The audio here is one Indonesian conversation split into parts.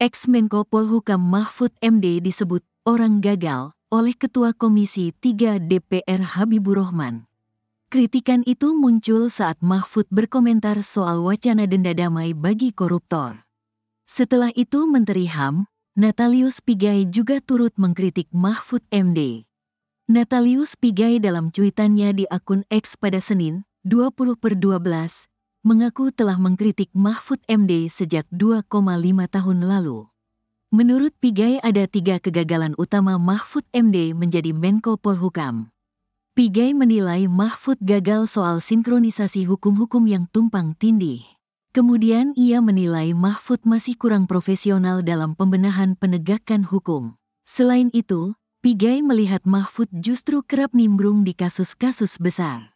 Ex-Menko Polhukam Mahfud MD disebut orang gagal oleh Ketua Komisi 3 DPR Habibur Rahman. Kritikan itu muncul saat Mahfud berkomentar soal wacana denda damai bagi koruptor. Setelah itu Menteri HAM, Natalius Pigai juga turut mengkritik Mahfud MD. Natalius Pigai dalam cuitannya di akun X pada Senin, 20/12, mengaku telah mengkritik Mahfud MD sejak 2,5 tahun lalu. Menurut Pigai ada 3 kegagalan utama Mahfud MD menjadi Menko Polhukam. Pigai menilai Mahfud gagal soal sinkronisasi hukum-hukum yang tumpang tindih. Kemudian ia menilai Mahfud masih kurang profesional dalam pembenahan penegakan hukum. Selain itu, Pigai melihat Mahfud justru kerap nimbrung di kasus-kasus besar.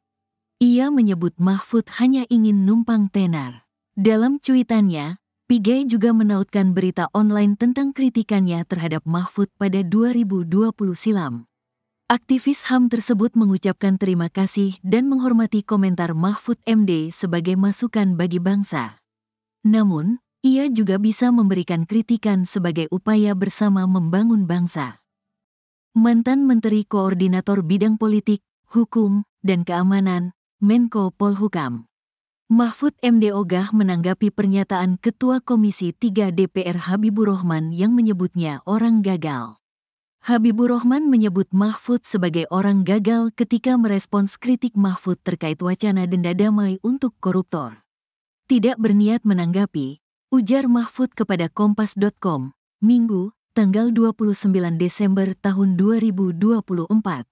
Ia menyebut Mahfud hanya ingin numpang tenar. Dalam cuitannya, Pigai juga menautkan berita online tentang kritikannya terhadap Mahfud pada 2020 silam. Aktivis HAM tersebut mengucapkan terima kasih dan menghormati komentar Mahfud MD sebagai masukan bagi bangsa. Namun, ia juga bisa memberikan kritikan sebagai upaya bersama membangun bangsa. Mantan Menteri Koordinator Bidang Politik, Hukum, dan Keamanan, Menko Polhukam Mahfud MD ogah menanggapi pernyataan Ketua Komisi 3 DPR Habibur Rahman yang menyebutnya orang gagal. Habibur Rahman menyebut Mahfud sebagai orang gagal ketika merespons kritik Mahfud terkait wacana denda damai untuk koruptor. Tidak berniat menanggapi, ujar Mahfud kepada Kompas.com, Minggu, tanggal 29 Desember tahun 2024.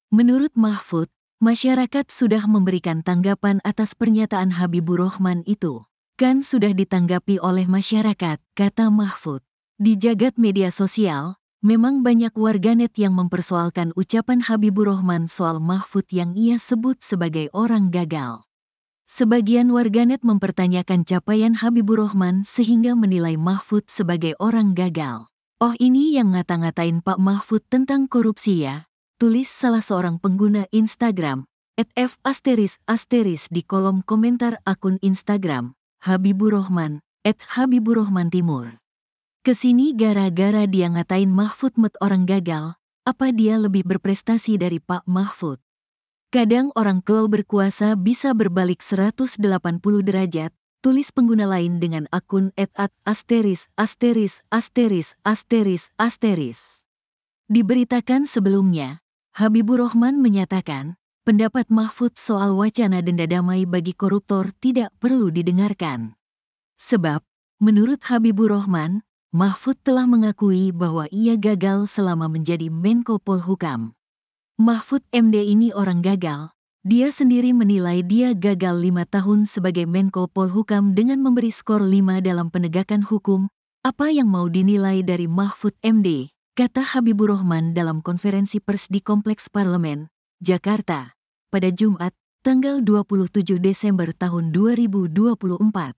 Menurut Mahfud, masyarakat sudah memberikan tanggapan atas pernyataan Habibur Rahman itu. Kan sudah ditanggapi oleh masyarakat, kata Mahfud. Di jagat media sosial, memang banyak warganet yang mempersoalkan ucapan Habibur Rahman soal Mahfud yang ia sebut sebagai orang gagal. Sebagian warganet mempertanyakan capaian Habibur Rahman sehingga menilai Mahfud sebagai orang gagal. Oh ini yang ngata-ngatain Pak Mahfud tentang korupsi ya? Tulis salah seorang pengguna Instagram, @f** di kolom komentar akun Instagram, Habibur Rahman, @Habibur Rahman Timur. Kesini gara-gara dia ngatain Mahfud orang gagal, apa dia lebih berprestasi dari Pak Mahfud? Kadang orang kalau berkuasa bisa berbalik 180 derajat, tulis pengguna lain dengan akun @**. Diberitakan sebelumnya, Habibur Rahman menyatakan, pendapat Mahfud soal wacana denda damai bagi koruptor tidak perlu didengarkan. Sebab, menurut Habibur Rahman, Mahfud telah mengakui bahwa ia gagal selama menjadi Menko Polhukam. Mahfud MD ini orang gagal. Dia sendiri menilai dia gagal 5 tahun sebagai Menko Polhukam dengan memberi skor 5 dalam penegakan hukum. Apa yang mau dinilai dari Mahfud MD? Kata Habibur Rahman dalam konferensi pers di Kompleks Parlemen, Jakarta, pada Jumat, tanggal 27 Desember tahun 2024.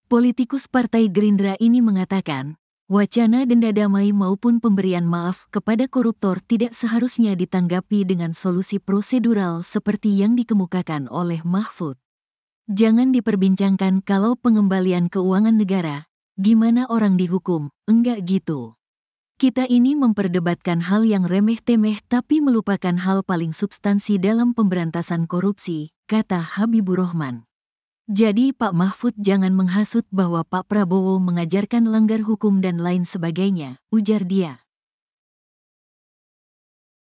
Politikus Partai Gerindra ini mengatakan, wacana denda damai maupun pemberian maaf kepada koruptor tidak seharusnya ditanggapi dengan solusi prosedural seperti yang dikemukakan oleh Mahfud. Jangan diperbincangkan kalau pengembalian keuangan negara, gimana orang dihukum, enggak gitu. Kita ini memperdebatkan hal yang remeh-temeh tapi melupakan hal paling substansi dalam pemberantasan korupsi, kata Habibur Rahman. Jadi Pak Mahfud jangan menghasut bahwa Pak Prabowo mengajarkan langgar hukum dan lain sebagainya, ujar dia.